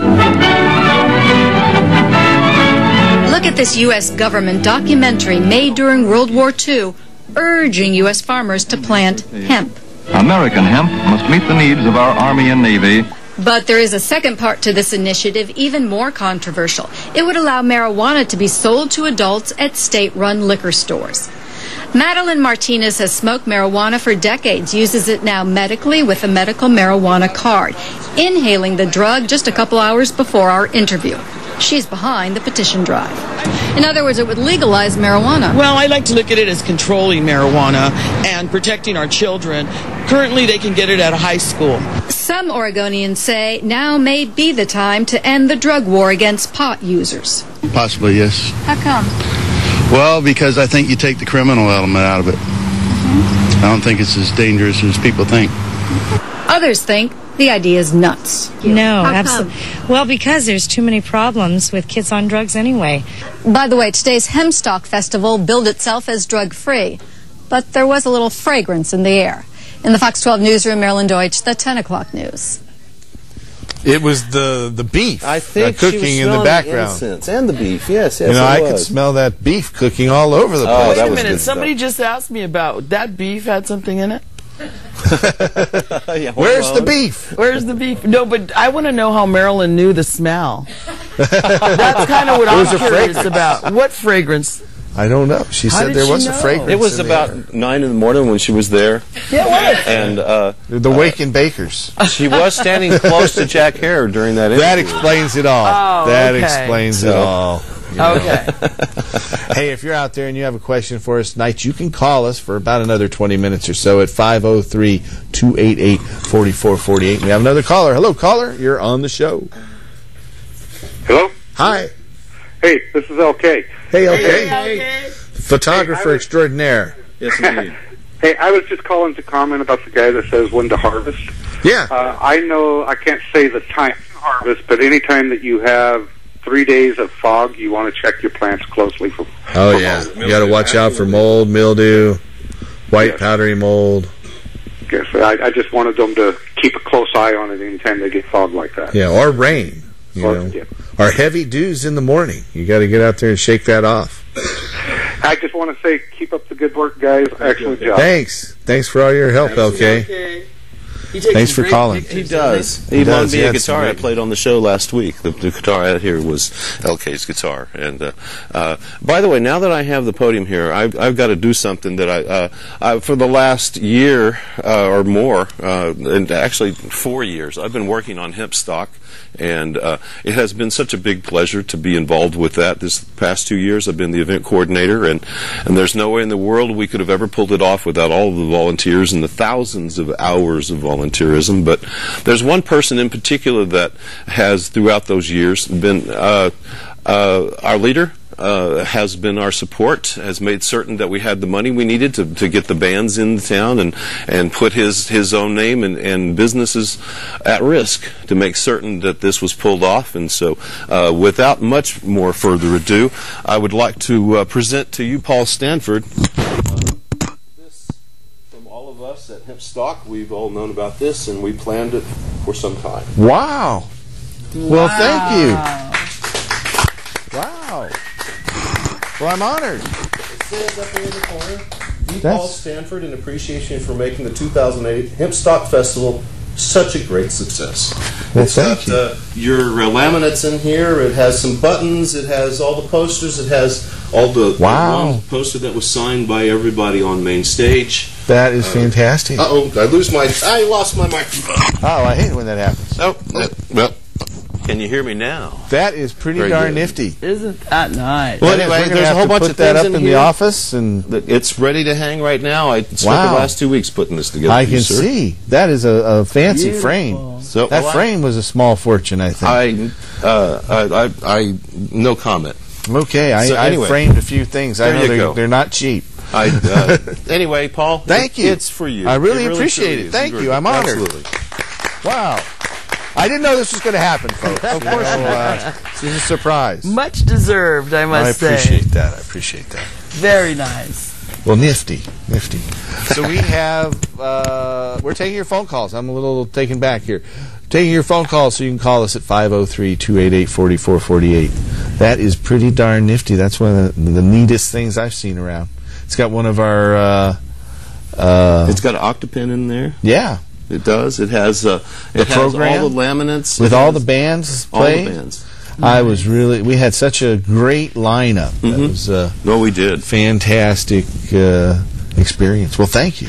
at this U.S. government documentary made during World War II, urging U.S. farmers to plant hemp. American hemp must meet the needs of our Army and Navy. But there is a second part to this initiative, even more controversial. It would allow marijuana to be sold to adults at state-run liquor stores. Madeline Martinez has smoked marijuana for decades, uses it now medically with a medical marijuana card, inhaling the drug just a couple hours before our interview. She's behind the petition drive. In other words, it would legalize marijuana. Well, I like to look at it as controlling marijuana and protecting our children. Currently, they can get it at a high school. Some Oregonians say now may be the time to end the drug war against pot users. Possibly, yes. How come? Well, because I think you take the criminal element out of it. I don't think it's as dangerous as people think. Others think the idea is nuts. No, absolutely. Well, because there's too many problems with kids on drugs anyway. By the way, today's Hempstalk Festival billed itself as drug-free, but there was a little fragrance in the air. In the Fox 12 newsroom, Marilyn Deutsch, the 10 o'clock news. It was the beef I think cooking in the background. The and the beef, yes, you know, I could smell that beef cooking all over the place. Wait a minute, somebody just asked me about that beef had something in it? Where's the beef? Where's the beef? No, but I want to know how Marilyn knew the smell. That's kind of what I'm curious about. What fragrance? I don't know. She said there was a fragrance. It was about 9 in the morning when she was there. Yeah, what? And the Waking Bakers. She was standing close to Jack Hare during that interview. That explains it all. Oh, that explains it all. You know? Okay. Hey, if you're out there and you have a question for us tonight, you can call us for about another 20 minutes or so at 503-288-4448. We have another caller. Hello, caller. You're on the show. Hello? Hi. Hey, this is LK. Hey, LK. Hey. Photographer extraordinaire. Yes, indeed. Hey, I was just calling to comment about the guy that says when to harvest. Yeah. I know I can't say the time to harvest, but any time that you have 3 days of fog, you want to check your plants closely for yeah. You got to watch out for mold, mildew, white powdery mold. Yes, I just wanted them to keep a close eye on it anytime they get fog like that. Yeah, or rain. Or heavy dews in the morning. You got to get out there and shake that off. I just want to say, keep up the good work, guys. Excellent job. Thanks for all your help, LK. Thanks for calling. He does. He loaned me a guitar I played on the show last week. The guitar I had here was LK's guitar. And by the way, now that I have the podium here, I've got to do something that I for the last year or more, and actually 4 years, I've been working on Hempstalk. And it has been such a big pleasure to be involved with that. This past 2 years, I've been the event coordinator, and there's no way in the world we could have ever pulled it off without all of the volunteers and the thousands of hours of volunteerism. But there's one person in particular that has, throughout those years, been our leader, has been our support, has made certain that we had the money we needed to get the bands in the town and put his own name and businesses at risk to make certain that this was pulled off. And so without much more further ado, I would like to present to you Paul Stanford. This from all of us at Hempstalk. We've all known about this, and we planned it for some time. Wow. Well, thank you. Wow. Well, I'm honored. It says up here in the corner, Paul Stanford, in appreciation for making the 2008 Hempstalk Festival such a great success. Well, it's got your laminates in here. It has some buttons. It has all the posters. It has all the one poster that was signed by everybody on main stage. That is fantastic. Uh-oh, I lost my microphone. Oh, I hate it when that happens. Oh, well, can you hear me now? That is pretty darn nifty. Isn't that nice? Well, anyway, there's a whole bunch of that things up in the office, and it's ready to hang right now. I spent the last 2 weeks putting this together. I can see that is a fancy frame. So that frame was a small fortune, I think. I no comment. Okay, I framed a few things. I know they're not cheap. Anyway, Paul, thank you. It's for you. I really appreciate it. Thank you. I'm honored. Absolutely. Wow. I didn't know this was going to happen, folks. Of course this is a surprise. Much deserved, I must say. I appreciate that. Very nice. Well, nifty. So we have, we're taking your phone calls. I'm a little taken back here. Taking your phone calls, so you can call us at 503-288-4448. That is pretty darn nifty. That's one of the neatest things I've seen around. It's got one of our... it's got an octopin in there. Yeah. It does. It has all the laminates. With all the bands playing. All the bands. We had such a great lineup. That was we did. Fantastic experience. Well, thank you.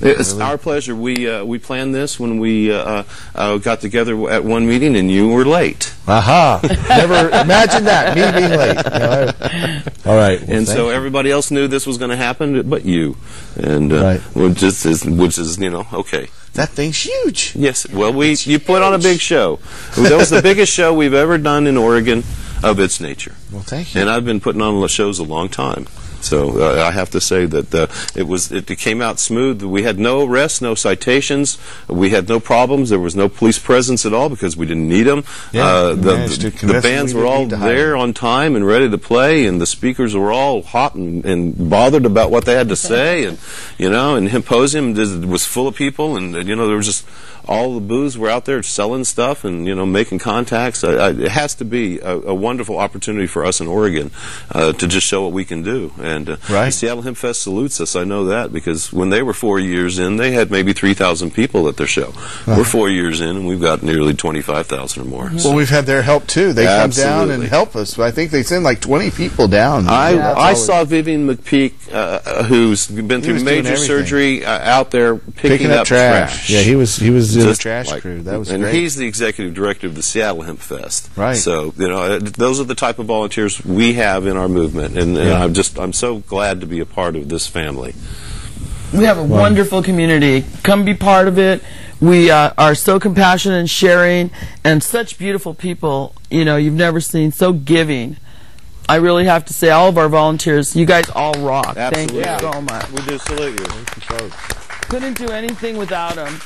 It's our pleasure. We planned this when we got together at one meeting, and you were late. Aha! Never imagine that, me being late. All right. Well, and so everybody else knew this was going to happen, but you. And which is okay. That thing's huge. Yes. Well, you put on a big show. That was the biggest show we've ever done in Oregon of its nature. Well, thank you. And I've been putting on shows a long time. So I have to say that it came out smooth. We had no arrests, no citations. We had no problems. There was no police presence at all because we didn't need them. Yeah, the bands were all there on time and ready to play, and the speakers were all hot and bothered about what they had to say. And and Hemposium was full of people, and there was just all the booths were out there selling stuff and making contacts. It has to be a wonderful opportunity for us in Oregon to just show what we can do. And the Seattle Hemp Fest salutes us. I know that because when they were 4 years in, they had maybe 3,000 people at their show. We're 4 years in, and we've got nearly 25,000 or more. Well, we've had their help too. They come down and help us. I think they send like 20 people down. I saw Vivian McPeak, who's been through major surgery, out there picking up trash. Yeah, he was in the trash crew. That was great. And he's the executive director of the Seattle Hemp Fest. Right. So those are the type of volunteers we have in our movement, and I'm so glad to be a part of this family. We have a wonderful community. Come be part of it. We are so compassionate and sharing, and such beautiful people. You've never seen, so giving. I really have to say, all of our volunteers, you guys all rock. Absolutely. Thank you so much. We do salute you. Couldn't do anything without them.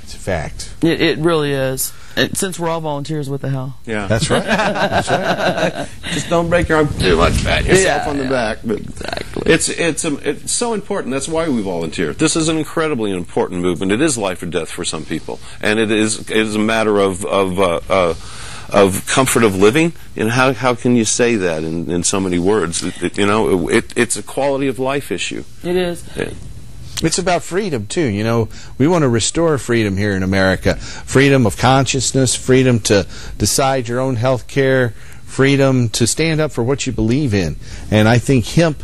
It's a fact. It really is. Since we're all volunteers, what the hell? Yeah, that's right. That's right. Just don't break your arm too much. Pat yourself on the back. But exactly. It's so important. That's why we volunteer. This is an incredibly important movement. It is life or death for some people, and it is a matter of comfort of living. And how can you say that in so many words? It's a quality of life issue. It is. Yeah. It's about freedom, too. We want to restore freedom here in America. Freedom of consciousness, freedom to decide your own health care, freedom to stand up for what you believe in. And I think hemp,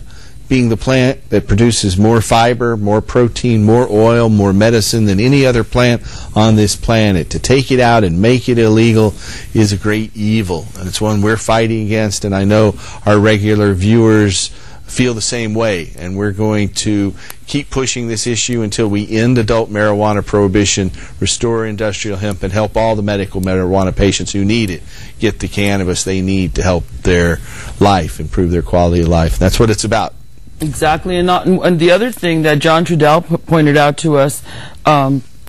being the plant that produces more fiber, more protein, more oil, more medicine than any other plant on this planet, to take it out and make it illegal is a great evil. And it's one we're fighting against, and I know our regular viewers feel the same way, and we're going to keep pushing this issue until we end adult marijuana prohibition, restore industrial hemp, and help all the medical marijuana patients who need it get the cannabis they need to help their life, improve their quality of life. That's what it's about. Exactly, and the other thing that John Trudell pointed out to us,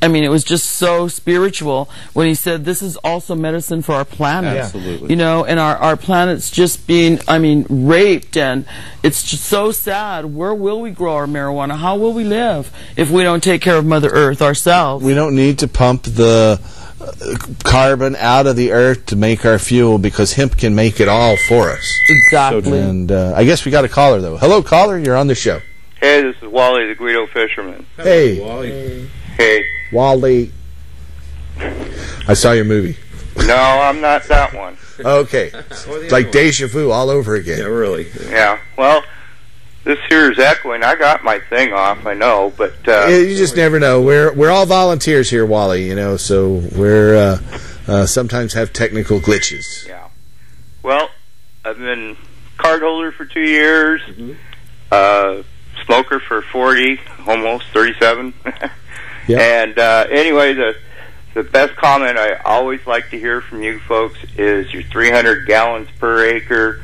I mean, it was just so spiritual when he said this is also medicine for our planet. Absolutely. You know, and our planet's just being, I mean, raped, and it's just so sad. Where will we grow our marijuana? How will we live if we don't take care of Mother Earth ourselves? We don't need to pump the carbon out of the earth to make our fuel, because hemp can make it all for us. Exactly. And I guess we got a caller, though. Hello, caller. You're on the show. Hey, this is Wally, the Guido fisherman. Hey. Wally. Hey. Wally. I saw your movie. No, I'm not that one. Okay. Like deja vu all over again. Yeah, really. Yeah. Well, this here is echoing. I got my thing off, I know, but you just never know. We're all volunteers here, Wally. You know, so we're sometimes have technical glitches. Yeah. Well, I've been card holder for 2 years. Smoker for 40, almost 37. Yeah. And anyway, the best comment I always like to hear from you folks is your 300 gallons per acre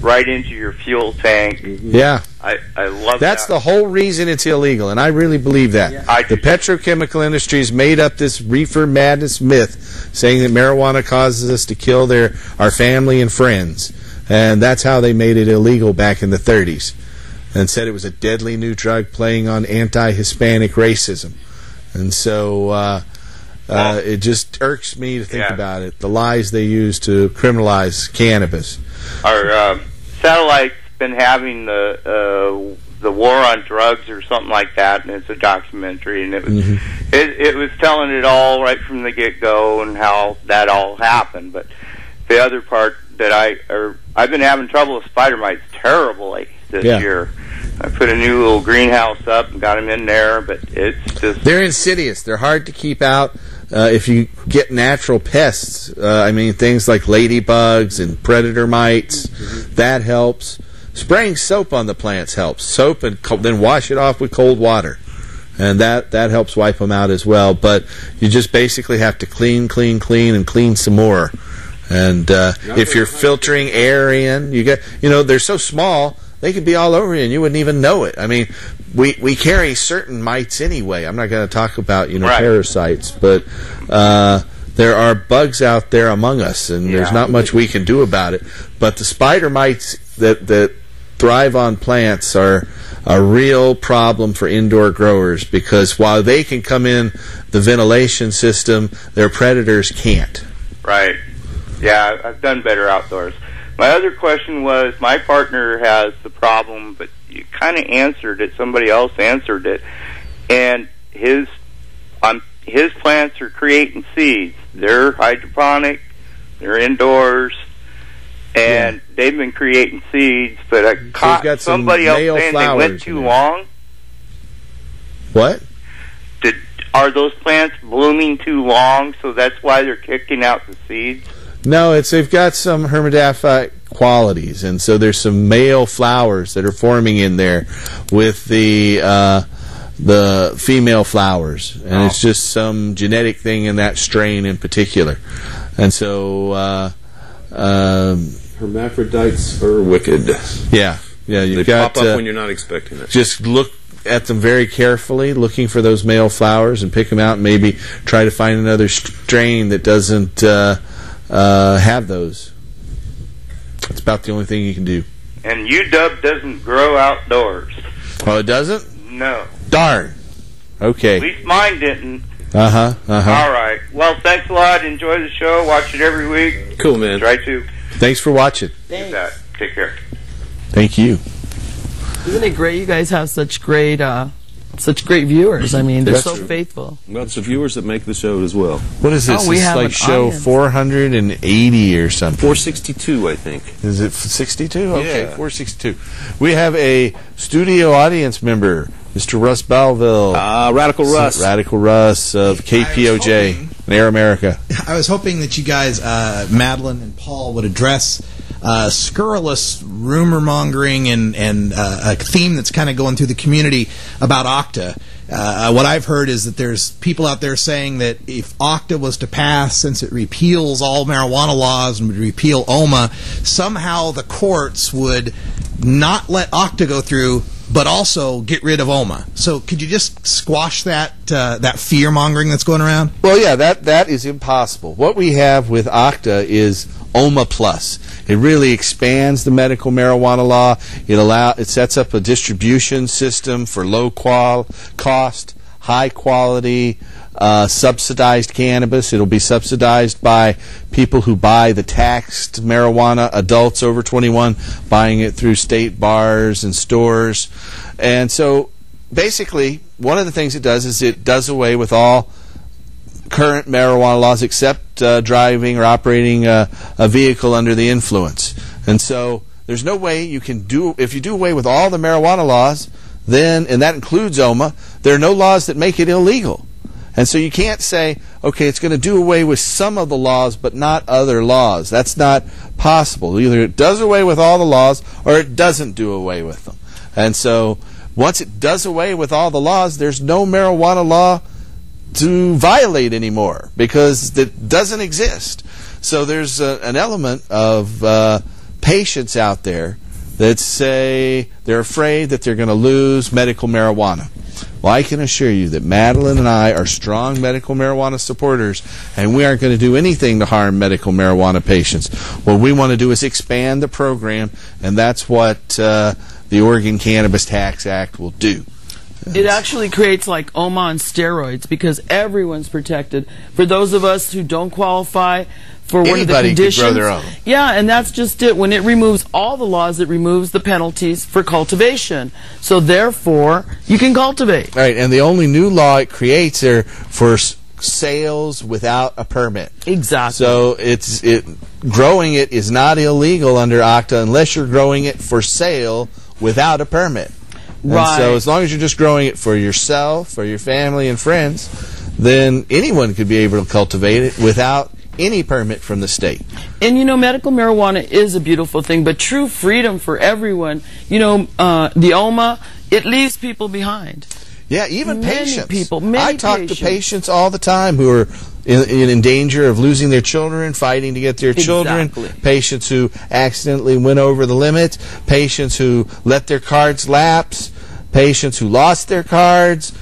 right into your fuel tank. Yeah. I love That's that. the whole reason it's illegal, and I really believe that. Yeah. The petrochemical industry's made up this reefer madness myth, saying that marijuana causes us to kill our family and friends, and that's how they made it illegal back in the 30s, and said it was a deadly new drug playing on anti-Hispanic racism. And so it just irks me to think about it, the lies they use to criminalize cannabis. Our satellite's been having the war on drugs or something like that, and it's a documentary, and it was it was telling it all right from the get-go and how that all happened. But the other part that I've been having trouble with spider mites terribly this year. I put a new little greenhouse up and got them in there, but it's just... They're insidious. They're hard to keep out. If you get natural pests, I mean, things like ladybugs and predator mites, that helps. Spraying soap on the plants helps. Soap, and then wash it off with cold water. And that helps wipe them out as well. But you just basically have to clean, and clean some more. And if you're filtering air in, they're so small, they could be all over you and you wouldn't even know it. I mean, we carry certain mites anyway. I'm not going to talk about, parasites, but there are bugs out there among us, and there's not much we can do about it. But the spider mites that thrive on plants are a real problem for indoor growers, because while they can come in the ventilation system, their predators can't. Right. Yeah, I've done better outdoors. My other question was, my partner has the problem, but you kind of answered it. Somebody else answered it. And his plants are creating seeds. They're hydroponic. They're indoors. And they've been creating seeds, but I caught somebody else saying they went too long. What? Are those plants blooming too long, so that's why they're kicking out the seeds? No, they've got some hermaphrodite qualities, and so there's some male flowers that are forming in there with the female flowers, and it's just some genetic thing in that strain in particular. And so hermaphrodites are wicked. Yeah, they pop up when you're not expecting it. Just look at them very carefully, looking for those male flowers, and pick them out, and maybe try to find another strain that doesn't have those. That's about the only thing you can do. And UW doesn't grow outdoors. Oh, it doesn't? No. Darn. Okay. At least mine didn't. All right. Well, thanks a lot. Enjoy the show. Watch it every week. Cool, man. Try to. Thanks for watching. Thanks. Take care. Thank you. Isn't it great? You guys have such great viewers. I mean, they're That's so true. faithful. Well, it's the viewers that make the show as well. What is this? We It's have like an show audience. 480 or something. 462, I think. Is it 62? Okay, Yeah. 462. We have a studio audience member, Mr. Russ Balville. Radical Russ. Radical Russ of KPOJ, Air America. I was hoping that you guys, Madeline and Paul, would address scurrilous rumor mongering and a theme that's kind of going through the community about OCTA. What I've heard is that there's people out there saying that if OCTA was to pass, since it repeals all marijuana laws and would repeal OMA, somehow the courts would not let OCTA go through, but also get rid of OMA. So could you just squash that fear mongering that's going around? Well, yeah, that is impossible. What we have with OCTA is OMA Plus. It really expands the medical marijuana law. It sets up a distribution system for low cost, high quality, subsidized cannabis. It'll be subsidized by people who buy the taxed marijuana, adults over 21 buying it through state bars and stores. And so basically, one of the things it does is it does away with all current marijuana laws except driving or operating a vehicle under the influence. And so there's no way you can if you do away with all the marijuana laws, then, and that includes OMA, there are no laws that make it illegal. And so you can't say, okay, it's going to do away with some of the laws but not other laws. That's not possible. Either it does away with all the laws or it doesn't do away with them. And so once it does away with all the laws, there's no marijuana law to violate anymore because it doesn't exist. So there's an element of patients out there that say they're afraid that they're going to lose medical marijuana. Well, I can assure you that Madeline and I are strong medical marijuana supporters, and we aren't going to do anything to harm medical marijuana patients. What we want to do is expand the program, and that's what the Oregon Cannabis Tax Act will do. It actually creates like OMA on steroids because everyone's protected. For those of us who don't qualify for one of the conditions, could grow their own. Yeah, and that's just it. When it removes all the laws, it removes the penalties for cultivation. So therefore, you can cultivate. Right, and the only new law it creates are for sales without a permit. Exactly. So growing it is not illegal under OCTA unless you're growing it for sale without a permit. Right. And so as long as you're just growing it for yourself, for your family and friends, then anyone could be able to cultivate it without any permit from the state. And medical marijuana is a beautiful thing, but true freedom for everyone, the OMA, it leaves people behind. Yeah, even patients. Many I talk to patients all the time who are in danger of losing their children, fighting to get their children, patients who accidentally went over the limit, patients who let their cards lapse, patients who lost their cards.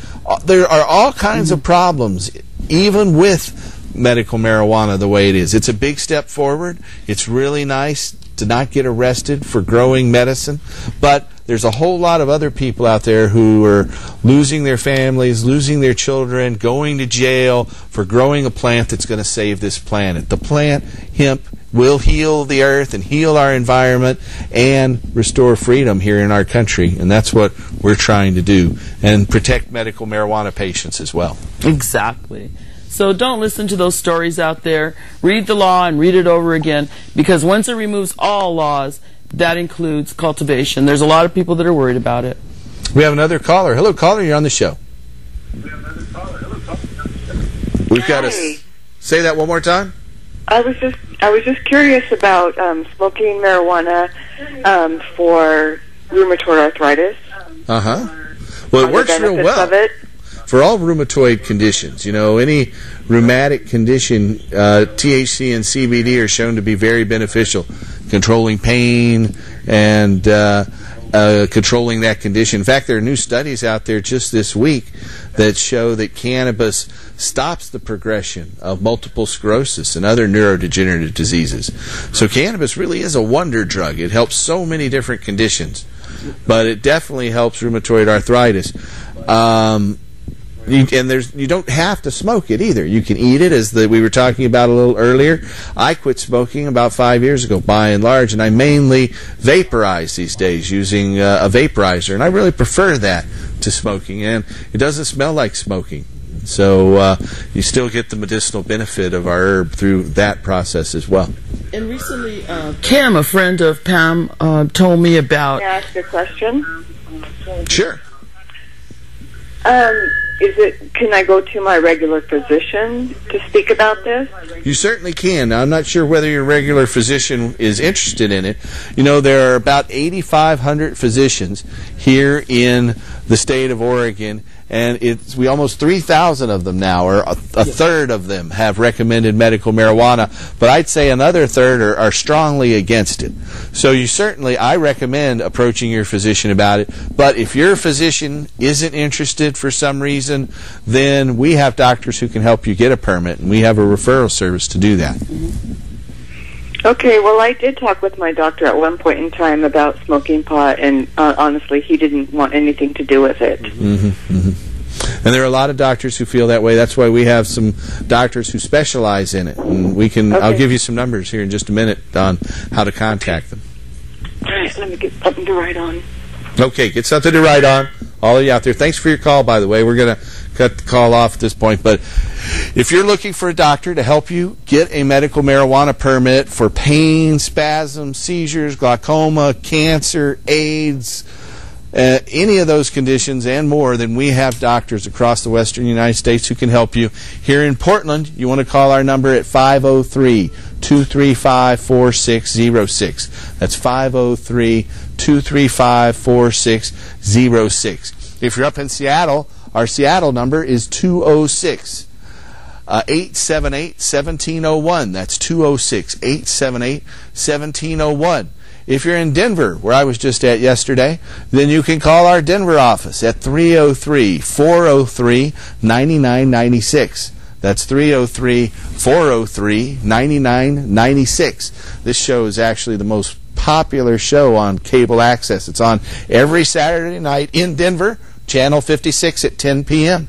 There are all kinds of problems, even with medical marijuana the way it is. It's a big step forward. It's really nice to not get arrested for growing medicine, but there's a whole lot of other people out there who are losing their families, losing their children, going to jail for growing a plant that's going to save this planet. The plant, hemp, will heal the earth and heal our environment and restore freedom here in our country, and that's what we're trying to do, and protect medical marijuana patients as well. Exactly. So don't listen to those stories out there. Read the law and read it over again, because once it removes all laws, that includes cultivation. There's a lot of people that are worried about it. We have another caller. Hello, caller. You're on the show. We've got to say that one more time. I was just curious about smoking marijuana for rheumatoid arthritis. Well, it works real well for all rheumatoid conditions. Any rheumatic condition, THC and CBD are shown to be very beneficial, controlling pain and controlling that condition. In fact, there are new studies out there just this week that show that cannabis stops the progression of multiple sclerosis and other neurodegenerative diseases. So cannabis really is a wonder drug. It helps so many different conditions, but it definitely helps rheumatoid arthritis. You don't have to smoke it either. You can eat it, as we were talking about a little earlier. I quit smoking about 5 years ago, by and large, and I mainly vaporize these days using a vaporizer, and I really prefer that to smoking, and it doesn't smell like smoking. So you still get the medicinal benefit of our herb through that process as well. And recently, Kim, a friend of Pam, told me about... Can I ask a question? Sure. Can I go to my regular physician to speak about this? You certainly can. Now, I'm not sure whether your regular physician is interested in it. You know, there are about 8,500 physicians here in the state of Oregon, and we almost 3,000 of them now, or a third of them have recommended medical marijuana, but I'd say another third are strongly against it. So I recommend approaching your physician about it, but if your physician isn't interested for some reason, then we have doctors who can help you get a permit, and we have a referral service to do that. Okay, well, I did talk with my doctor at one point in time about smoking pot, and honestly, he didn't want anything to do with it. And there are a lot of doctors who feel that way. That's why we have some doctors who specialize in it. And I'll give you some numbers here in just a minute on how to contact them. All right, let me get something to write on. Okay, get something to write on. All of you out there, thanks for your call, by the way. We're going to cut the call off at this point. But if you're looking for a doctor to help you get a medical marijuana permit for pain, spasms, seizures, glaucoma, cancer, AIDS, any of those conditions and more, then we have doctors across the western United States who can help you. Here in Portland, you want to call our number at 503-235-4606. That's 503-235-4606. If you're up in Seattle, our Seattle number is 206-878-1701. That's 206-878-1701. If you're in Denver, where I was just at yesterday, then you can call our Denver office at 303-403-9996. That's 303-403-9996. This show is actually the most popular show on cable access. It's on every Saturday night in Denver, Channel 56 at 10 p.m.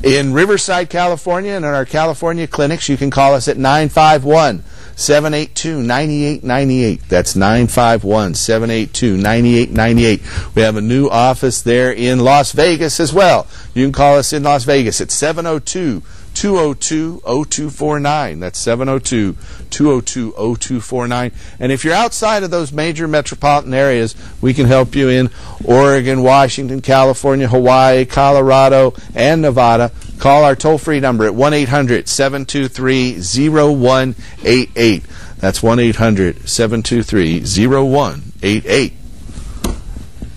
In Riverside, California, and in our California clinics, you can call us at 951-782-9898. That's 951-782-9898. We have a new office there in Las Vegas as well. You can call us in Las Vegas at 702-202-0249. That's 702-202-0249. And if you're outside of those major metropolitan areas, we can help you in Oregon, Washington, California, Hawaii, Colorado, and Nevada. Call our toll-free number at 1-800-723-0188. That's 1-800-723-0188.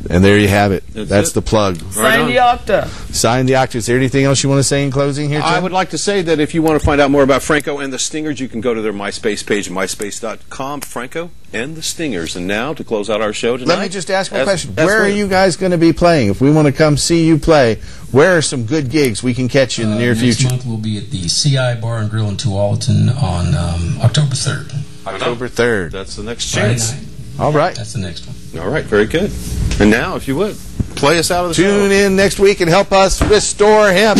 And there you have it. That's the plug. Sign the Octa. Sign the Octa. Is there anything else you want to say in closing here, Tim? I would like to say that if you want to find out more about Franco and the Stingers, you can go to their MySpace page at myspace.com, Franco and the Stingers. And now, to close out our show tonight... Let me just ask a question. Where are you guys going to be playing? If we want to come see you play, where are some good gigs we can catch you in the near future? Next month we'll be at the CI Bar and Grill in Tualatin on October 3rd. October 3rd. That's the next chance. All right. That's the next one. All right, very good. And now, if you would, play us out of the show. Tune in next week and help us restore hemp.